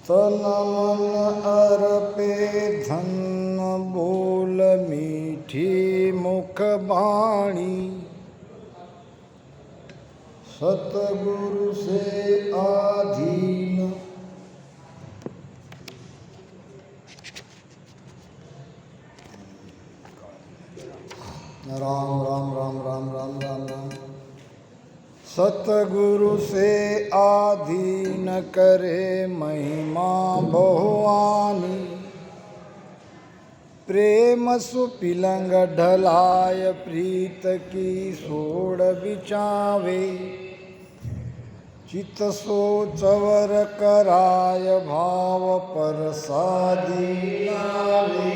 तन मन अर्पे धन बोल मीठी मुख बाणी, सतगुरु से आधीन। राम राम राम राम राम राम राम। सतगुरु से आधीन करे महिमा बहुआनी, प्रेम सुपिलंग ढलाय प्रीत की सोड़ बिचावे, चित सो चवर कराय भाव पर सादी लावे,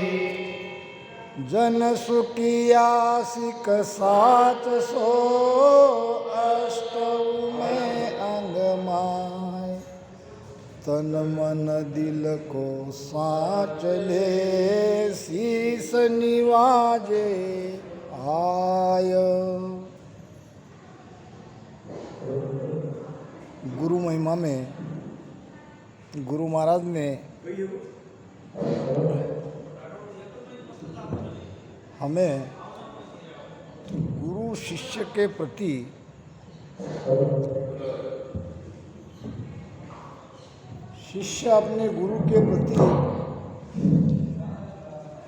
जन सुखिया सिक साच सो अष्टव में अंग माय, तन मन दिल को साच ले शीस निवाजे आय। गुरु महिमा में गुरु महाराज ने हमें गुरु शिष्य के प्रति शिष्य अपने गुरु के प्रति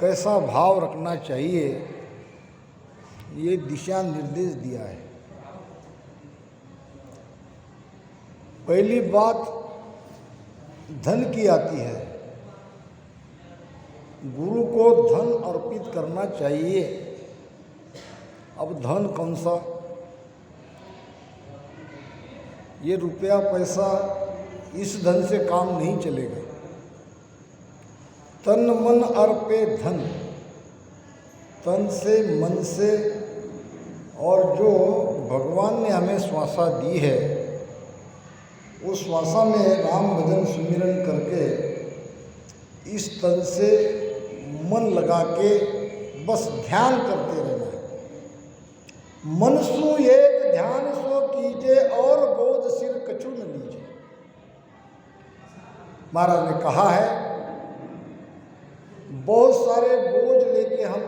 कैसा भाव रखना चाहिए, ये दिशा निर्देश दिया है। पहली बात धन की आती है। गुरु को धन अर्पित करना चाहिए। अब धन कौन सा, ये रुपया पैसा इस धन से काम नहीं चलेगा। तन मन अर्पे धन, तन से मन से, और जो भगवान ने हमें श्वासा दी है उस श्वासा में राम भजन सुमिरन करके इस तन से मन लगा के बस ध्यान करते रहना है। मन सु एक ध्यान सो कीजिए और बोध सिर कछु न लीजिए। महाराज ने कहा है, बहुत सारे बोझ लेके हम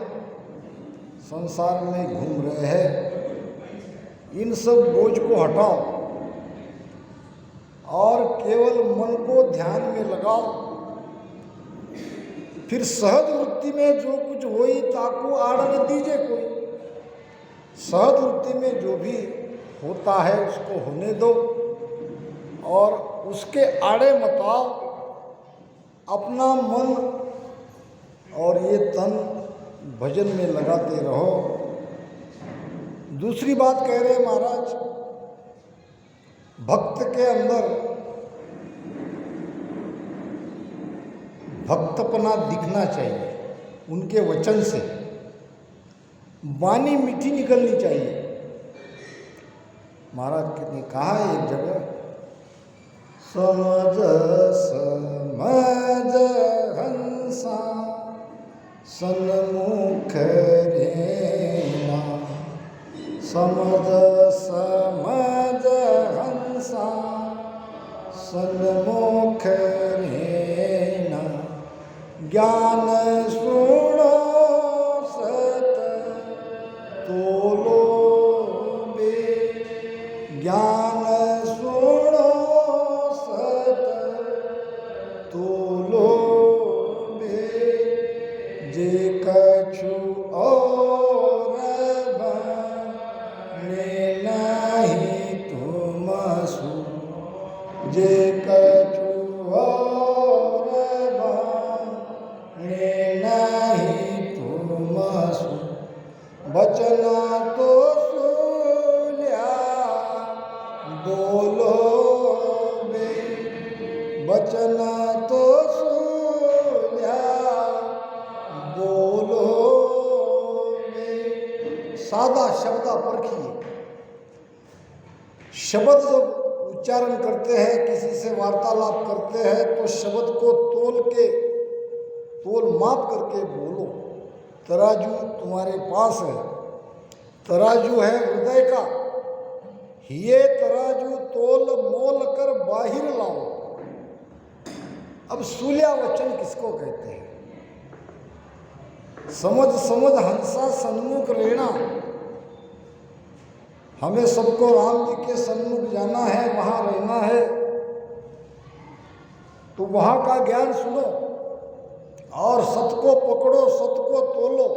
संसार में घूम रहे हैं, इन सब बोझ को हटाओ और केवल मन को ध्यान में लगाओ। फिर सहज वृत्ति में जो कुछ होई ताको आड़ न दीजिए कोई। सहज वृत्ति में जो भी होता है उसको होने दो और उसके आड़े मत आओ। अपना मन और ये तन भजन में लगाते रहो। दूसरी बात कह रहे हैं महाराज, भक्त के अंदर भक्तपना दिखना चाहिए। उनके वचन से वाणी मीठी निकलनी चाहिए। महाराज ने कहा एक जगह, समझ समझ हंसा सन्मुख रेना, समझ समझ हंसा सन्मुख रेना, ज्ञान सुनो सत तोलो बे, ज्ञान सुनो सत तोलो बे, जे कछु और बने नहीं तुम सु, जे कछु और बने नहीं तुम सु, बचना तो सुल्या बोलो बे, बचना तो सुल्या बोलो बे। सादा शब्द परखिए। शब्द जब उच्चारण करते हैं, किसी से वार्तालाप करते हैं तो शब्द को तोल माप करके बोलो। तराजू तुम्हारे पास है, तराजू है हृदय का, ये तराजू तोल मोल कर बाहिर लाओ। अब सूल्या वचन किसको कहते हैं? समझ समझ हंसा सन्मुख रहना। हमें सबको राम जी के सन्मुख जाना है, वहां रहना है, तो वहां का ज्ञान सुनो और सत को पकड़ो, सत को तोलो,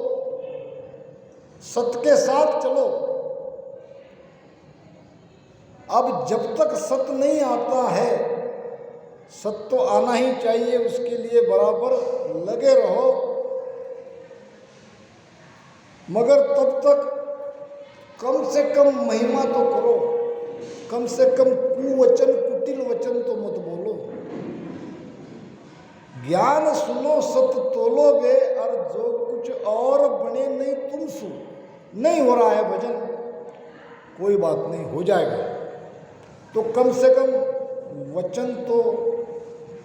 सत के साथ चलो। अब जब तक सत नहीं आता है, सत तो आना ही चाहिए, उसके लिए बराबर लगे रहो, मगर तब तक कम से कम महिमा तो करो, कम से कम कुवचन कुटिल वचन तो मत बोलो। ज्ञान सुनो सत तोलोगे, और जो कुछ और बने नहीं तुम सु। नहीं हो रहा है भजन, कोई बात नहीं, हो जाएगा। तो कम से कम वचन तो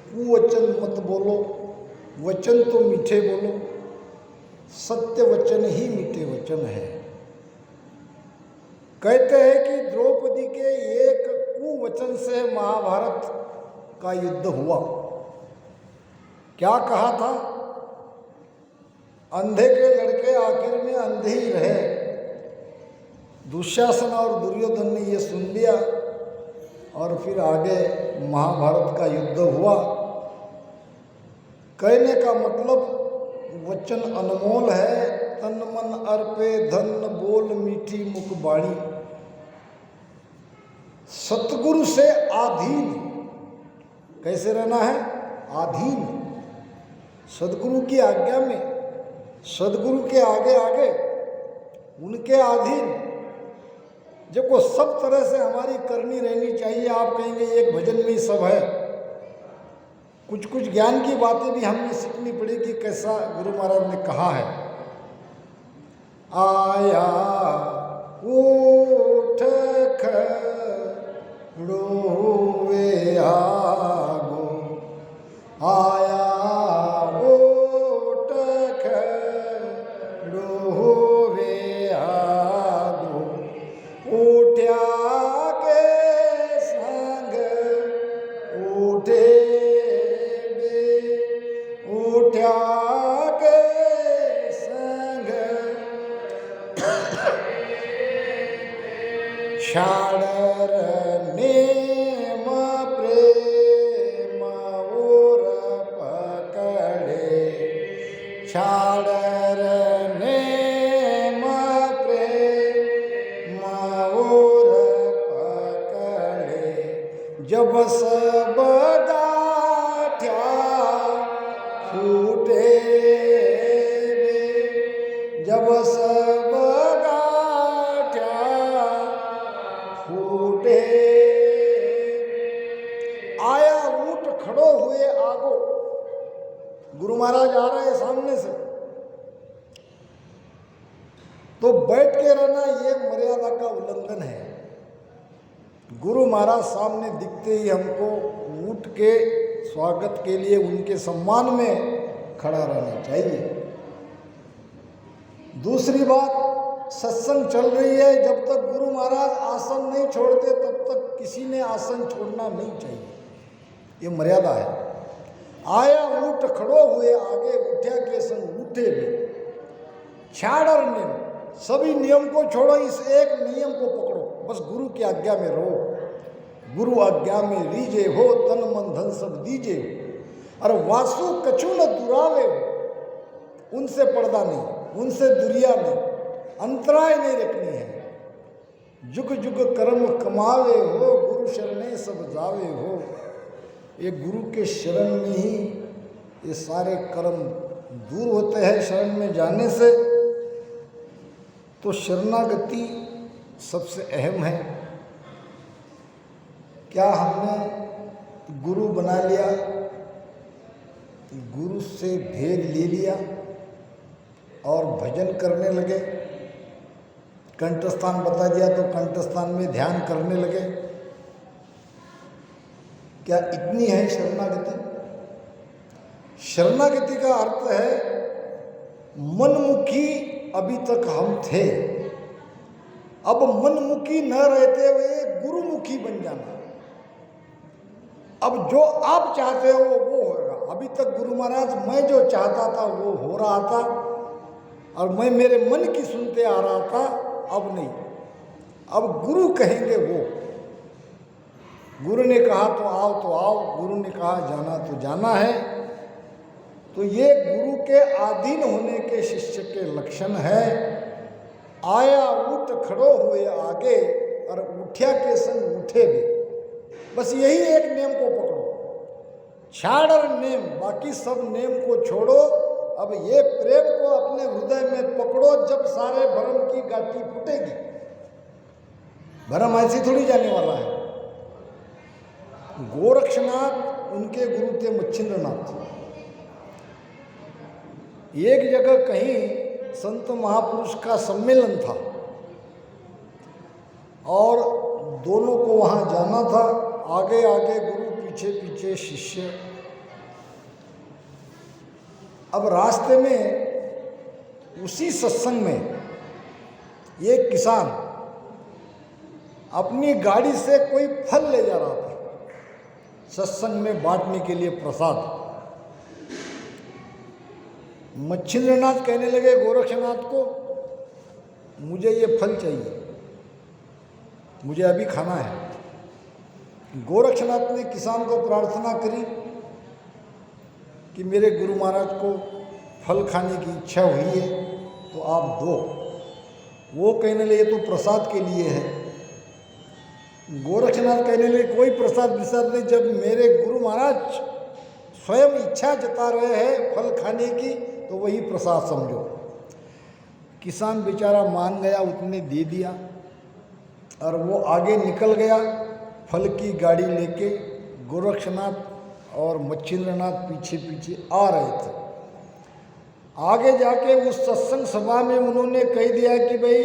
कुवचन मत बोलो, वचन तो मीठे बोलो। सत्य वचन ही मीठे वचन है। कहते हैं कि द्रौपदी के एक कुवचन से महाभारत का युद्ध हुआ। क्या कहा था? अंधे के लड़के आखिर में अंधे ही रहे। दुशासन और दुर्योधन ने ये सुन लिया और फिर आगे महाभारत का युद्ध हुआ। कहने का मतलब वचन अनमोल है। तन मन अर्पे धन बोल मीठी मुख बाणी। सतगुरु से आधीन कैसे रहना है? आधीन, सदगुरु की आज्ञा में, सदगुरु के आगे आगे, उनके अधीन। देखो सब तरह से हमारी करनी रहनी चाहिए। आप कहेंगे एक भजन में ही सब है, कुछ कुछ ज्ञान की बातें भी हमने सीखनी पड़ेगी। कैसा गुरु महाराज ने कहा है, आया उठ खड़ोवे आगो, आया उठ खड़ोवे आगो, उठ्या के संग उठे बे, उठ्या के संग छाड़र नेम प्रेम और पकड़े, छाड़र नेम प्रेम और पकड़े, जब सब गाठ्या फूटे रे, जब सब गाठ्या फूटे। आया ऊंट खड़ो हुए आगो। गुरु महाराज आ रहे हैं सामने से, तो बैठ के रहना ये मर्यादा का उल्लंघन है। गुरु महाराज सामने दिखते ही हमको ऊंट के स्वागत के लिए उनके सम्मान में खड़ा रहना चाहिए। दूसरी बात, सत्संग चल रही है, जब तक गुरु महाराज आसन नहीं छोड़ते तब तक किसी ने आसन छोड़ना नहीं चाहिए, ये मर्यादा है। आया ऊंट खड़ो हुए आगे, उठ्या के संग उठे भी। छाड़र नियम, सभी नियम को छोड़ो, इस एक नियम को पकड़ो, बस गुरु की आज्ञा में रहो। गुरु आज्ञा में रीजे हो, तन मन धन सब दीजे हो। और वासु कछु न दुरावे हो, उनसे पर्दा नहीं, उनसे दुरिया नहीं, अंतराय नहीं रखनी है। जुग जुग कर्म कमावे हो, गुरु शरणे सब जावे हो। ये गुरु के शरण में ही ये सारे कर्म दूर होते हैं। शरण में जाने से तो शरणागति सबसे अहम है। क्या हमने गुरु बना लिया, गुरु से भेद ले लिया और भजन करने लगे, कंठस्थान बता दिया तो कंठस्थान में ध्यान करने लगे? क्या इतनी है शरणागति? शरणागति का अर्थ है मनमुखी अभी तक हम थे, अब मनमुखी न रहते हुए गुरुमुखी बन जाना। अब जो आप चाहते हो वो होगा। अभी तक गुरु महाराज मैं जो चाहता था वो हो रहा था और मैं मेरे मन की सुनते आ रहा था, अब नहीं, अब गुरु कहेंगे वो। गुरु ने कहा तो आओ, गुरु ने कहा जाना तो जाना है। तो ये गुरु के अधीन होने के शिष्य के लक्षण है। आया उठ खड़ो हुए आगे और उठ्या के संग उठे भी। बस यही एक नेम को पकड़ो, छाड़ और नेम, बाकी सब नेम को छोड़ो। अब ये प्रेम को अपने हृदय में पकड़ो, जब सारे भरम की गांठी फूटेगी। भरम ऐसे थोड़ी जाने वाला है। गोरक्षनाथ उनके गुरु थे मच्छिंद्रनाथ। एक जगह कहीं संत महापुरुष का सम्मेलन था और दोनों को वहाँ जाना था, आगे आगे गुरु, पीछे पीछे शिष्य। अब रास्ते में उसी सत्संग में एक किसान अपनी गाड़ी से कोई फल ले जा रहा था सत्संग में बांटने के लिए, प्रसाद। मच्छिंद्रनाथ कहने लगे गोरक्षनाथ को, मुझे ये फल चाहिए, मुझे अभी खाना है। गोरक्षनाथ ने किसान को प्रार्थना करी कि मेरे गुरु महाराज को फल खाने की इच्छा हुई है तो आप दो। वो कहने लगे तो प्रसाद के लिए है। गोरक्षनाथ कहने लगे कोई प्रसाद विसाद नहीं, जब मेरे गुरु महाराज स्वयं इच्छा जता रहे हैं फल खाने की तो वही प्रसाद समझो। किसान बेचारा मान गया, उतने दे दिया और वो आगे निकल गया फल की गाड़ी लेके। गोरक्षनाथ और मच्छिंद्रनाथ पीछे पीछे आ रहे थे। आगे जाके उस सत्संग सभा में उन्होंने कह दिया कि भाई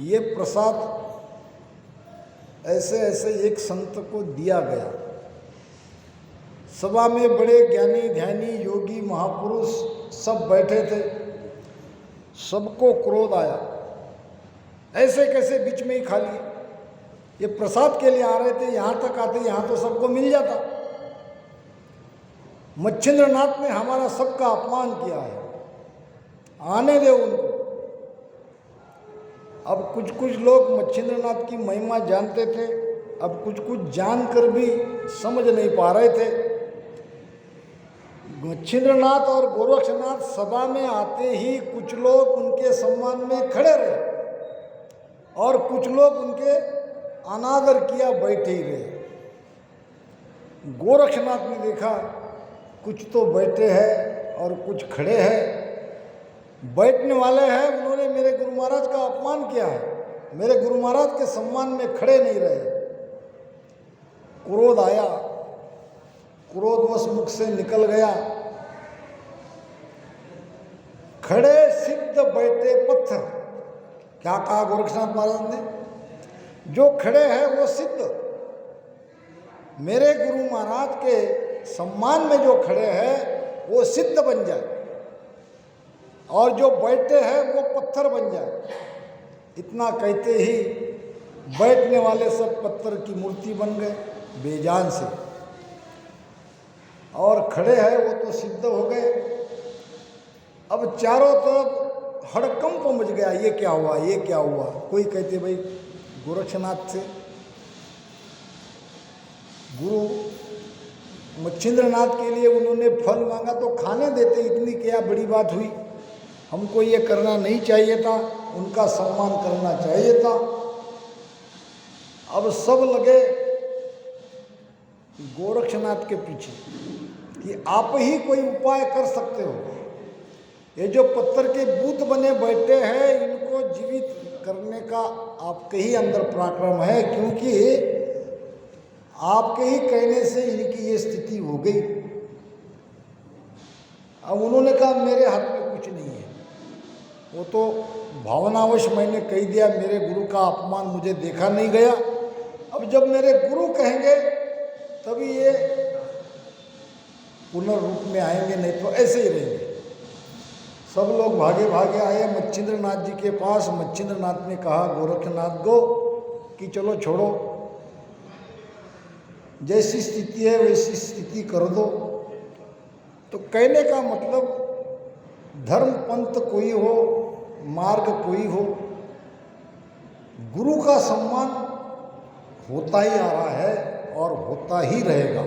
ये प्रसाद ऐसे ऐसे एक संत को दिया गया। सभा में बड़े ज्ञानी ध्यानी योगी महापुरुष सब बैठे थे। सबको क्रोध आया, ऐसे कैसे बीच में ही खा लिए, ये प्रसाद के लिए आ रहे थे, यहाँ तक आते यहाँ तो सबको मिल जाता। मच्छिंद्रनाथ ने हमारा सबका अपमान किया है, आने दे उनको। अब कुछ कुछ लोग मच्छिंद्रनाथ की महिमा जानते थे, अब कुछ कुछ जानकर भी समझ नहीं पा रहे थे। मच्छिंद्रनाथ और गोरक्षनाथ सभा में आते ही कुछ लोग उनके सम्मान में खड़े रहे और कुछ लोग उनके अनादर किया, बैठे ही रहे। गोरक्षनाथ ने देखा कुछ तो बैठे हैं और कुछ खड़े हैं। बैठने वाले हैं, उन्होंने मेरे गुरु महाराज का अपमान किया है, मेरे गुरु महाराज के सम्मान में खड़े नहीं रहे। क्रोध आया, क्रोधवश मुख से निकल गया। खड़े सिद्ध बैठे पत्थर। क्या कहा गोरक्षनाथ महाराज ने? जो खड़े हैं वो सिद्ध, मेरे गुरु महाराज के सम्मान में जो खड़े हैं वो सिद्ध बन जाए और जो बैठे हैं वो पत्थर बन जाए। इतना कहते ही बैठने वाले सब पत्थर की मूर्ति बन गए बेजान से, और खड़े हैं वो तो सिद्ध हो गए। अब चारों तरफ हड़कंप मच गया, ये क्या हुआ, ये क्या हुआ। कोई कहते भाई गोरक्षनाथ से। गुरु मच्छिंद्रनाथ के लिए उन्होंने फल मांगा तो खाने देते, इतनी क्या बड़ी बात हुई। हमको ये करना नहीं चाहिए था, उनका सम्मान करना चाहिए था। अब सब लगे गोरक्षनाथ के पीछे कि आप ही कोई उपाय कर सकते हो। ये जो पत्थर के बूत बने बैठे हैं इनको जीवित करने का आपके ही अंदर पराक्रम है, क्योंकि आपके ही कहने से इनकी ये स्थिति हो गई। अब उन्होंने कहा मेरे हाथ में कुछ नहीं है, वो तो भावनावश मैंने कह दिया, मेरे गुरु का अपमान मुझे देखा नहीं गया। अब जब मेरे गुरु कहेंगे तभी ये पुनर्रूप में आएंगे, नहीं तो ऐसे ही रहेंगे। सब लोग भागे भागे आए मच्छिंद्रनाथ जी के पास। मच्छिंद्रनाथ ने कहा गोरक्षनाथ को कि चलो छोड़ो, जैसी स्थिति है वैसी स्थिति कर दो। तो कहने का मतलब धर्म पंथ कोई हो, मार्ग कोई हो, गुरु का सम्मान होता ही आ रहा है और होता ही रहेगा।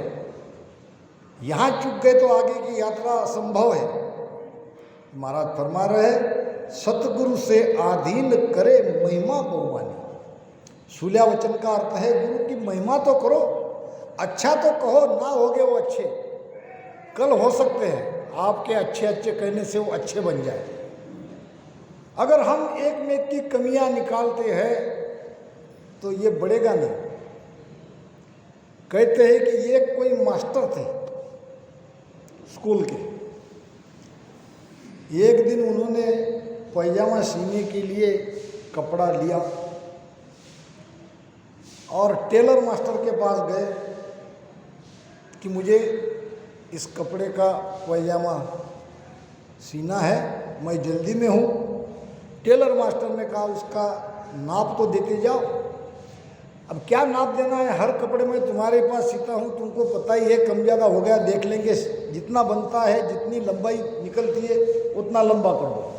यहाँ चुक गए तो आगे की यात्रा असंभव है। महाराज फरमा रहे, सतगुरु से आधीन करे महिमा बहुवानी। सूल्या वचन का अर्थ है गुरु की महिमा तो करो, अच्छा तो कहो, ना होगे वो अच्छे, कल हो सकते हैं आपके अच्छे अच्छे कहने से वो अच्छे बन जाए। अगर हम एक में एक की कमियां निकालते हैं तो ये बढ़ेगा नहीं। कहते हैं कि ये कोई मास्टर थे स्कूल के। एक दिन उन्होंने पैजामा सीने के लिए कपड़ा लिया और टेलर मास्टर के पास गए कि मुझे इस कपड़े का पैजामा सीना है, मैं जल्दी में हूँ। टेलर मास्टर ने कहा उसका नाप तो देते जाओ। अब क्या नाप देना है, हर कपड़े में तुम्हारे पास सीता हूँ, तुमको पता ही है, कम ज़्यादा हो गया देख लेंगे, जितना बनता है जितनी लंबाई निकलती है उतना लंबा कर दो।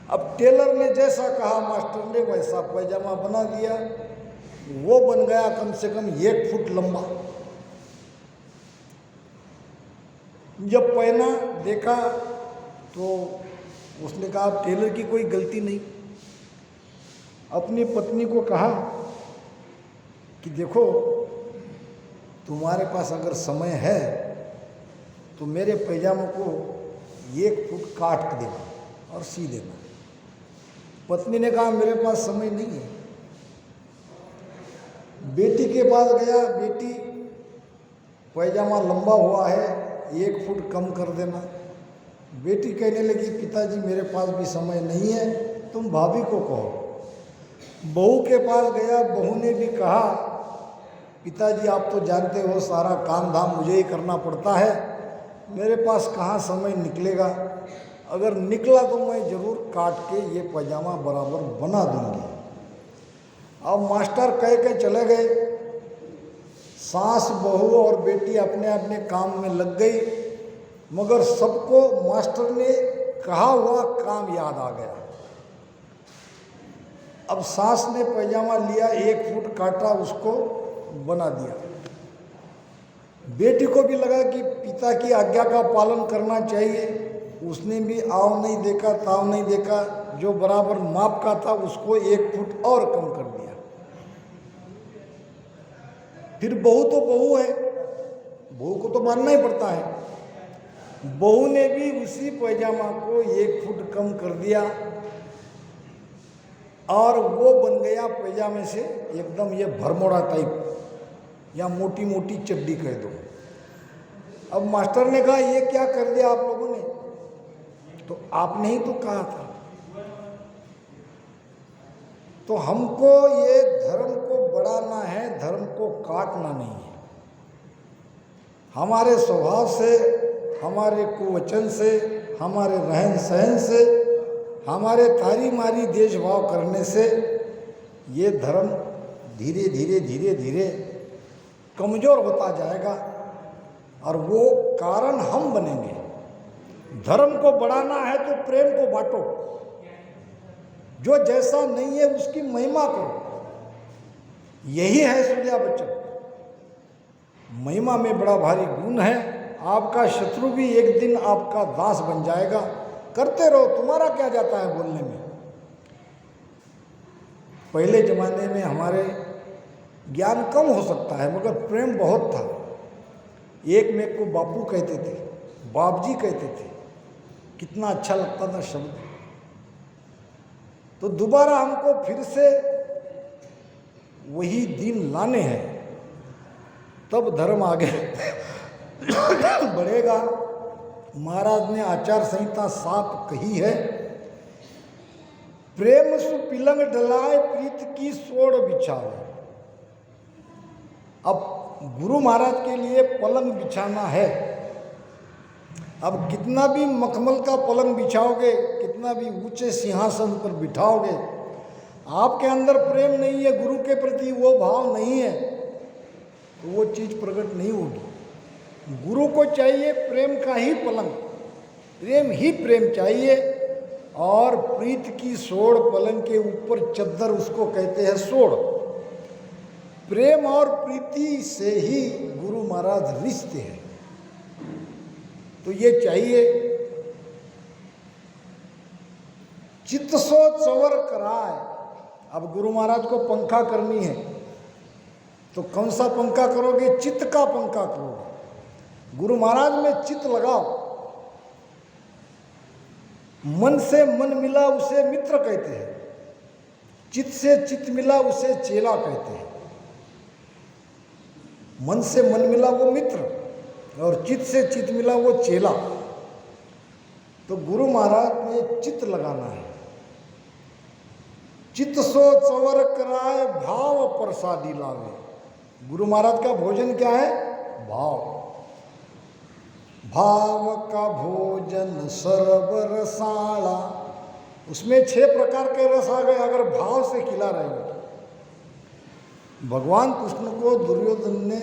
अब टेलर ने जैसा कहा मास्टर ने वैसा पैजामा बना दिया। वो बन गया कम से कम 1 फुट लंबा। जब पहना देखा तो उसने कहा टेलर की कोई गलती नहीं। अपनी पत्नी को कहा कि देखो तुम्हारे पास अगर समय है तो मेरे पैजामे को 1 फुट काट देना और सी देना। पत्नी ने कहा मेरे पास समय नहीं है। बेटी के पास गया, बेटी पैजामा लंबा हुआ है, 1 फुट कम कर देना। बेटी कहने लगी पिताजी मेरे पास भी समय नहीं है, तुम भाभी को कहो। बहू के पास गया, बहू ने भी कहा पिताजी आप तो जानते हो सारा काम धाम मुझे ही करना पड़ता है, मेरे पास कहाँ समय निकलेगा, अगर निकला तो मैं ज़रूर काट के ये पैजामा बराबर बना दूंगी। अब मास्टर कह के चले गए। सास, बहू और बेटी अपने अपने काम में लग गई, मगर सबको मास्टर ने कहा हुआ काम याद आ गया। अब सास ने पैजामा लिया, 1 फुट काटा, उसको बना दिया। बेटी को भी लगा कि पिता की आज्ञा का पालन करना चाहिए, उसने भी आव नहीं देखा ताव नहीं देखा, जो बराबर माप का था उसको 1 फुट और कम कर दिया। फिर बहू तो बहू है, बहू को तो मानना ही पड़ता है। बहू ने भी उसी पैजामा को 1 फुट कम कर दिया और वो बन गया पैजामे से एकदम ये भरमोड़ा टाइप या मोटी मोटी चड्डी कह दो। अब मास्टर ने कहा ये क्या कर दिया आप लोगों ने, तो आपने ही तो कहा था। तो हमको ये धर्म को बढ़ाना है, धर्म को काटना नहीं है। हमारे स्वभाव से, हमारे कुवचन से, हमारे रहन सहन से, हमारे तारी मारी देशभाव करने से ये धर्म धीरे धीरे धीरे धीरे कमज़ोर होता जाएगा और वो कारण हम बनेंगे। धर्म को बढ़ाना है तो प्रेम को बांटो, जो जैसा नहीं है उसकी महिमा करो। यही है सूर्या बच्चन। महिमा में बड़ा भारी गुण है। आपका शत्रु भी एक दिन आपका दास बन जाएगा। करते रहो, तुम्हारा क्या जाता है बोलने में। पहले जमाने में हमारे ज्ञान कम हो सकता है मगर प्रेम बहुत था। एक में को बापू कहते थे, बाप जी कहते थे, कितना अच्छा लगता था शब्द। तो दोबारा हमको फिर से वही दिन लाने हैं, तब धर्म आगे बढ़ेगा। महाराज ने आचार संहिता 7 कही है, प्रेम सु पिलंग डलाए प्रीत की सोड़ बिछाओ। अब गुरु महाराज के लिए पलंग बिछाना है। अब कितना भी मखमल का पलंग बिछाओगे, कितना भी ऊंचे सिंहासन पर बिठाओगे, आपके अंदर प्रेम नहीं है, गुरु के प्रति वो भाव नहीं है, तो वो चीज़ प्रकट नहीं होगी। गुरु को चाहिए प्रेम का ही पलंग, प्रेम ही प्रेम चाहिए, और प्रीत की सोड़ पलंग के ऊपर चद्दर, उसको कहते हैं सोड़। प्रेम और प्रीति से ही गुरु महाराज रिश्ते हैं। तो ये चाहिए। चित्त सो चवर कराए। अब गुरु महाराज को पंखा करनी है तो कौन सा पंखा करोगे? चित्त का पंखा करोगे। गुरु महाराज में चित्त लगाओ। मन से मन मिला उसे मित्र कहते हैं, चित्त से चित्त मिला उसे चेला कहते हैं। मन से मन मिला वो मित्र, और चित्त से चित्त मिला वो चेला। तो गुरु महाराज में चित्त लगाना है। चित्त सो चवर कराए, भाव प्रसादी लावे। गुरु महाराज का भोजन क्या है? भाव। भाव का भोजन सर्व रसाला। उसमें 6 प्रकार के रस आ गए अगर भाव से खिला रहे हो। भगवान कृष्ण को दुर्योधन ने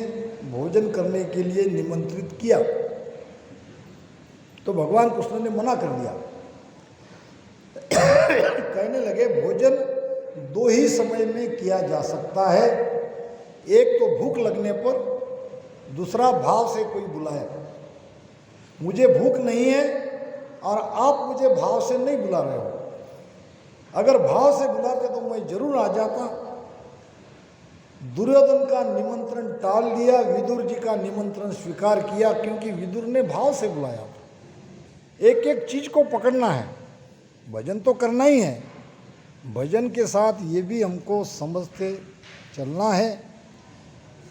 भोजन करने के लिए निमंत्रित किया तो भगवान कृष्ण ने मना कर दिया। कहने लगे भोजन 2 ही समय में किया जा सकता है, एक तो भूख लगने पर, दूसरा भाव से कोई बुलाए। मुझे भूख नहीं है और आप मुझे भाव से नहीं बुला रहे हो। अगर भाव से बुलाते तो मैं जरूर आ जाता। दुर्योधन का निमंत्रण टाल दिया, विदुर जी का निमंत्रण स्वीकार किया, क्योंकि विदुर ने भाव से बुलाया। एक एक चीज को पकड़ना है। भजन तो करना ही है, भजन के साथ ये भी हमको समझते चलना है।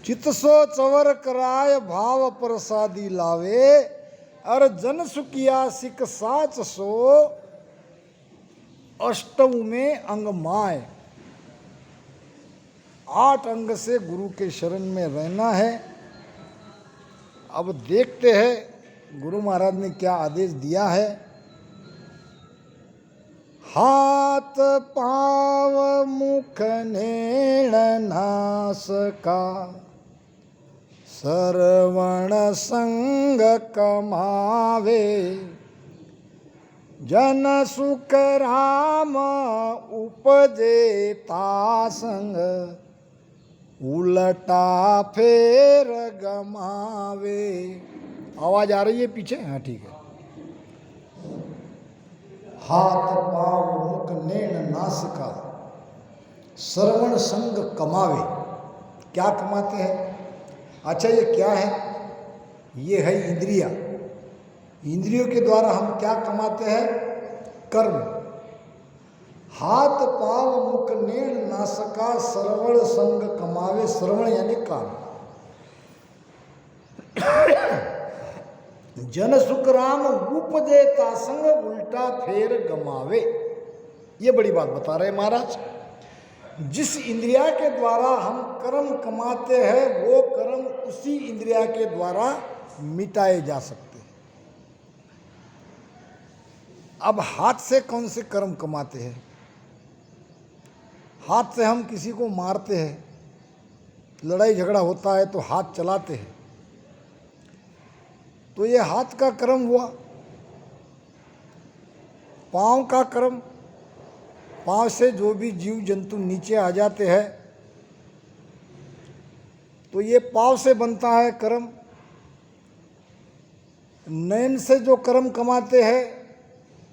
चित्त सो चवर कराय, भाव प्रसादी लावे, अर जन सुखिया सिख साच सो, अष्टव में अंग माय। 8 अंग से गुरु के शरण में रहना है। अब देखते हैं गुरु महाराज ने क्या आदेश दिया है। हाथ पाव मुख नेण नासका, श्रवण संग कमावे, जन सुख राम उपजेता संग, उलटा फेर गमावे। आवाज आ रही है पीछे? हाँ ठीक है। हाथ पाव मुख नेण नासिका, श्रवण संग कमावे। क्या कमाते हैं? अच्छा ये क्या है? ये है इंद्रिया। इंद्रियों के द्वारा हम क्या कमाते हैं? कर्म। हाथ पाव मुख नेण नासका, श्रवण संग कमावे। श्रवण यानी कान। जन सुख राम उपजेता संग, उल्टा फेर गमावे। ये बड़ी बात बता रहे महाराज। जिस इंद्रिया के द्वारा हम कर्म कमाते हैं वो कर्म उसी इंद्रिया के द्वारा मिटाए जा सकते हैं। अब हाथ से कौन से कर्म कमाते हैं? हाथ से हम किसी को मारते हैं, लड़ाई झगड़ा होता है तो हाथ चलाते हैं, तो ये हाथ का कर्म हुआ। पाँव का कर्म, पाँव से जो भी जीव जंतु नीचे आ जाते हैं तो ये पाँव से बनता है कर्म। नयन से जो कर्म कमाते हैं,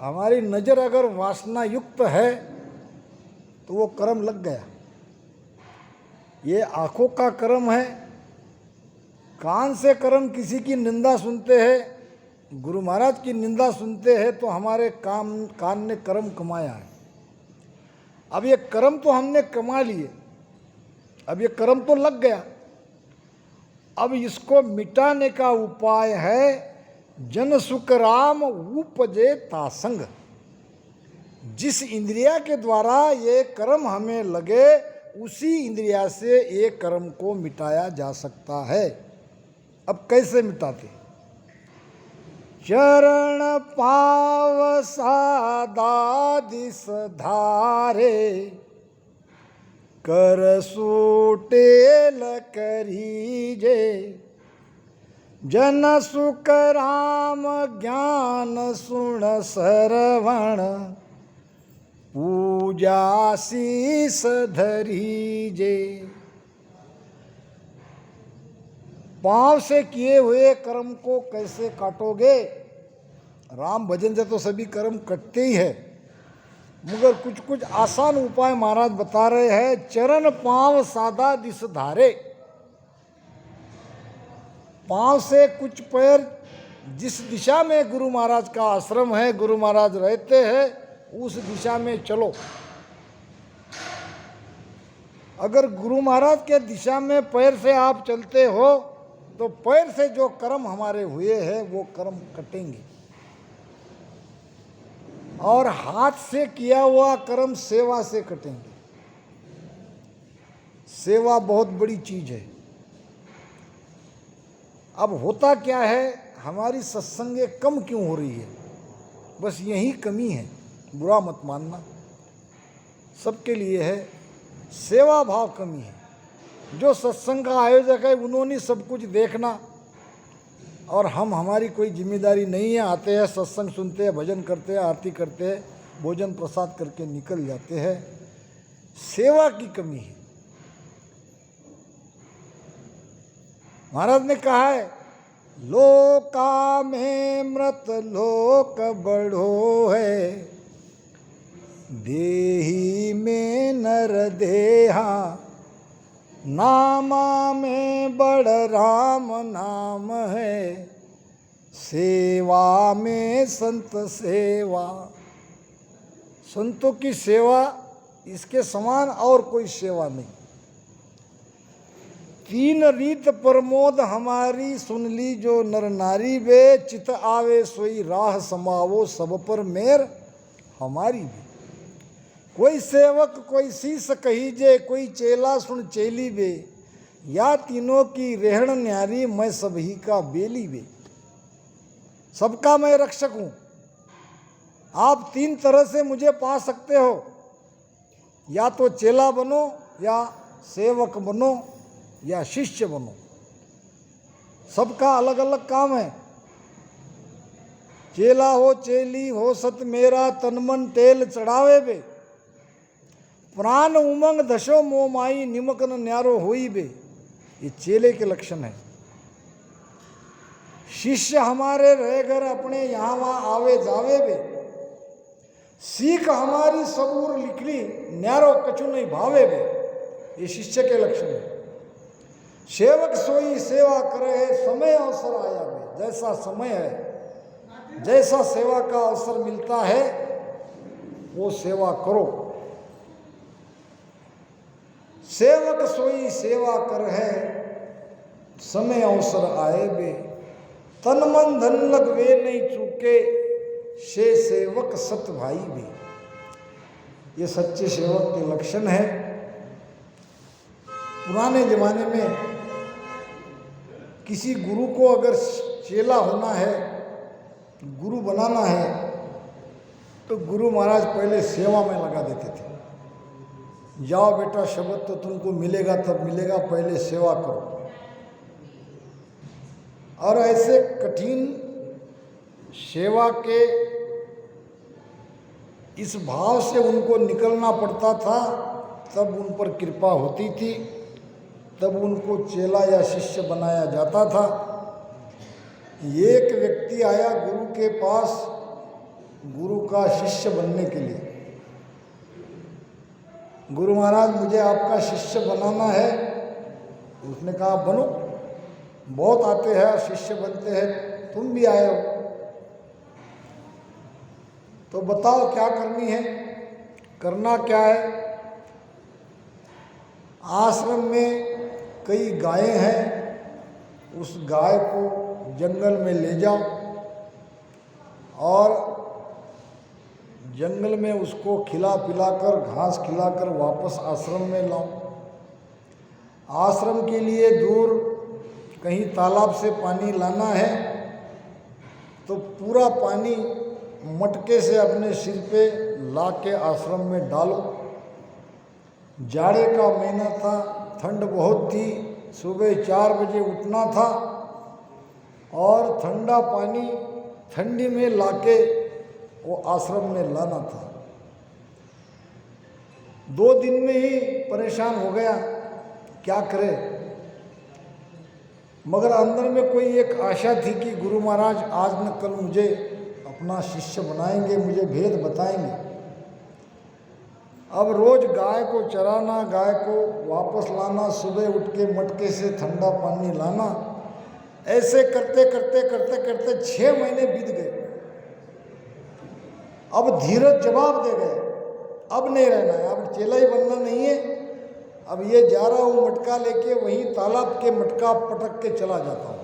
हमारी नज़र अगर वासना युक्त है तो वो कर्म लग गया। ये आँखों का कर्म है। कान से कर्म, किसी की निंदा सुनते हैं, गुरु महाराज की निंदा सुनते हैं तो हमारे कान ने कर्म कमाया है। अब ये कर्म तो हमने कमा लिए, अब ये कर्म तो लग गया। अब इसको मिटाने का उपाय है जन सुख राम उपजे तासंग। जिस इंद्रिया के द्वारा ये कर्म हमें लगे उसी इंद्रिया से ये कर्म को मिटाया जा सकता है। अब कैसे मिटाते? चरण पाव सादा दिस धारे, करसु टेल करीजे, जन सुख राम ज्ञान सुण सरवण, पूजा शीस धरीजे। पांव से किए हुए कर्म को कैसे काटोगे? राम भजन से तो सभी कर्म कटते ही है, मगर कुछ कुछ आसान उपाय महाराज बता रहे हैं। चरण पांव सादा दिस धारे, पांव से कुछ पैर जिस दिशा में गुरु महाराज का आश्रम है, गुरु महाराज रहते हैं, उस दिशा में चलो। अगर गुरु महाराज के दिशा में पैर से आप चलते हो तो पैर से जो कर्म हमारे हुए हैं वो कर्म कटेंगे, और हाथ से किया हुआ कर्म सेवा से कटेंगे। सेवा बहुत बड़ी चीज है। अब होता क्या है, हमारी सत्संगें कम क्यों हो रही है? बस यही कमी है, बुरा मत मानना, सबके लिए है। सेवा भाव कमी है। जो सत्संग का आयोजक है उन्होंने सब कुछ देखना, और हमारी कोई जिम्मेदारी नहीं है। आते हैं, सत्संग सुनते हैं, भजन करते हैं, आरती करते हैं, भोजन प्रसाद करके निकल जाते हैं। सेवा की कमी है। महाराज ने कहा है, लोका में मृत लोक बढ़ो है, देही में नर देहा, नामा में बड़ राम नाम है, सेवा में संत सेवा। संतों की सेवा इसके समान और कोई सेवा नहीं। तीन रीत प्रमोद हमारी सुन ली जो नर नारी वे, चित आवे सोई राह समावो सब पर मेर हमारी भी। कोई सेवक कोई शीस कहीजे, कोई चेला सुन चेली बे, या तीनों की रेहण न्यारी मैं सभी का बेली बे। सबका मैं रक्षक हूँ। आप तीन तरह से मुझे पा सकते हो, या तो चेला बनो, या सेवक बनो, या शिष्य बनो। सबका अलग अलग काम है। चेला हो चेली हो सत मेरा, तन मन तेल चढ़ावे बे, प्राण उमंग दशो मोमाई, निमकन न्यारो होई बे। ये चेले के लक्षण है। शिष्य हमारे रह घर अपने यहाँ वहाँ आवे जावे बे, सीख हमारी सबूर लिखली, न्यारो कछु नहीं भावे बे। ये शिष्य के लक्षण है। सेवक सोई सेवा करे है, समय अवसर आया बे। जैसा समय है, जैसा सेवा का अवसर मिलता है वो सेवा करो। सेवक सोई सेवा कर है, समय अवसर आए बे, तन मन धन लग वे नहीं चूके, से सेवक सत भाई बे। ये सच्चे सेवक के लक्षण है। पुराने जमाने में किसी गुरु को अगर चेला होना है, गुरु बनाना है, तो गुरु महाराज पहले सेवा में लगा देते थे। जाओ बेटा, शब्द तो तुमको मिलेगा तब मिलेगा, पहले सेवा करो। और ऐसे कठिन सेवा के इस भाव से उनको निकलना पड़ता था, तब उन पर कृपा होती थी, तब उनको चेला या शिष्य बनाया जाता था। एक व्यक्ति आया गुरु के पास गुरु का शिष्य बनने के लिए। गुरु महाराज मुझे आपका शिष्य बनाना है। उसने कहा बनो, बहुत आते हैं शिष्य बनते हैं, तुम भी आए हो, तो बताओ क्या करनी है, करना क्या है। आश्रम में कई गायें हैं, उस गाय को जंगल में ले जाओ और जंगल में उसको खिला पिलाकर, घास खिलाकर वापस आश्रम में लाओ। आश्रम के लिए दूर कहीं तालाब से पानी लाना है तो पूरा पानी मटके से अपने सिर पे ला के आश्रम में डालो। जाड़े का महीना था, ठंड बहुत थी, सुबह 4 बजे उठना था और ठंडा पानी ठंडी में लाके वो आश्रम में लाना था। 2 दिन में ही परेशान हो गया, क्या करे। मगर अंदर में कोई एक आशा थी कि गुरु महाराज आज न कल मुझे अपना शिष्य बनाएंगे, मुझे भेद बताएंगे। अब रोज गाय को चराना, गाय को वापस लाना, सुबह उठ के मटके से ठंडा पानी लाना, ऐसे करते करते करते करते 6 महीने बीत गए। अब धीरज जवाब दे गए, अब नहीं रहना है, अब चेला ही बनना नहीं है। अब ये जा रहा हूँ मटका लेके, वहीं तालाब के मटका पटक के चला जाता हूँ।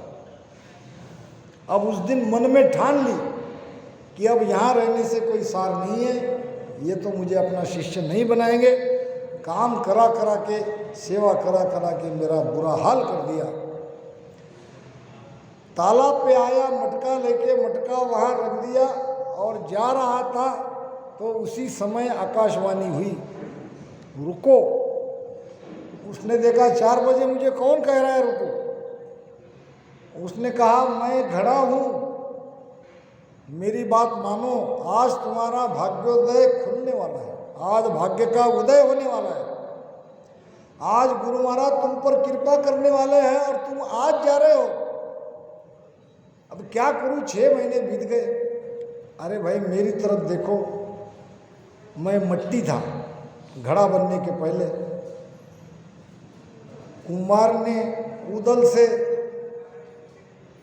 अब उस दिन मन में ठान ली कि अब यहाँ रहने से कोई सार नहीं है, ये तो मुझे अपना शिष्य नहीं बनाएंगे। काम करा करा के, सेवा करा करा के मेरा बुरा हाल कर दिया। तालाब पे आया, मटका लेके, मटका वहाँ रख दिया और जा रहा था तो उसी समय आकाशवाणी हुई, रुको। उसने देखा 4 बजे, मुझे कौन कह रहा है रुको। उसने कहा, मैं खड़ा हूँ, मेरी बात मानो, आज तुम्हारा भाग्योदय खुलने वाला है, आज भाग्य का उदय होने वाला है। आज गुरु महाराज तुम पर कृपा करने वाले हैं और तुम आज जा रहे हो। अब क्या करूं, 6 महीने बीत गए। अरे भाई मेरी तरफ देखो, मैं मट्टी था घड़ा बनने के पहले। कुम्हार ने उदल से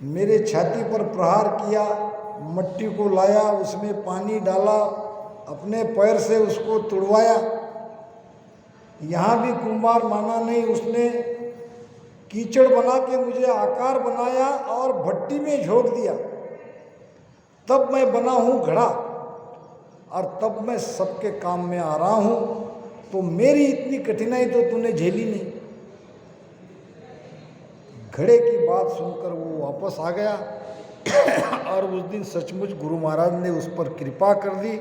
मेरे छाती पर प्रहार किया, मट्टी को लाया, उसमें पानी डाला, अपने पैर से उसको तुड़वाया। यहाँ भी कुम्हार माना नहीं, उसने कीचड़ बना के मुझे आकार बनाया और भट्टी में झोंक दिया। तब मैं बना हूँ घड़ा और तब मैं सबके काम में आ रहा हूँ। तो मेरी इतनी कठिनाई तो तूने झेली नहीं। घड़े की बात सुनकर वो वापस आ गया और उस दिन सचमुच गुरु महाराज ने उस पर कृपा कर दी।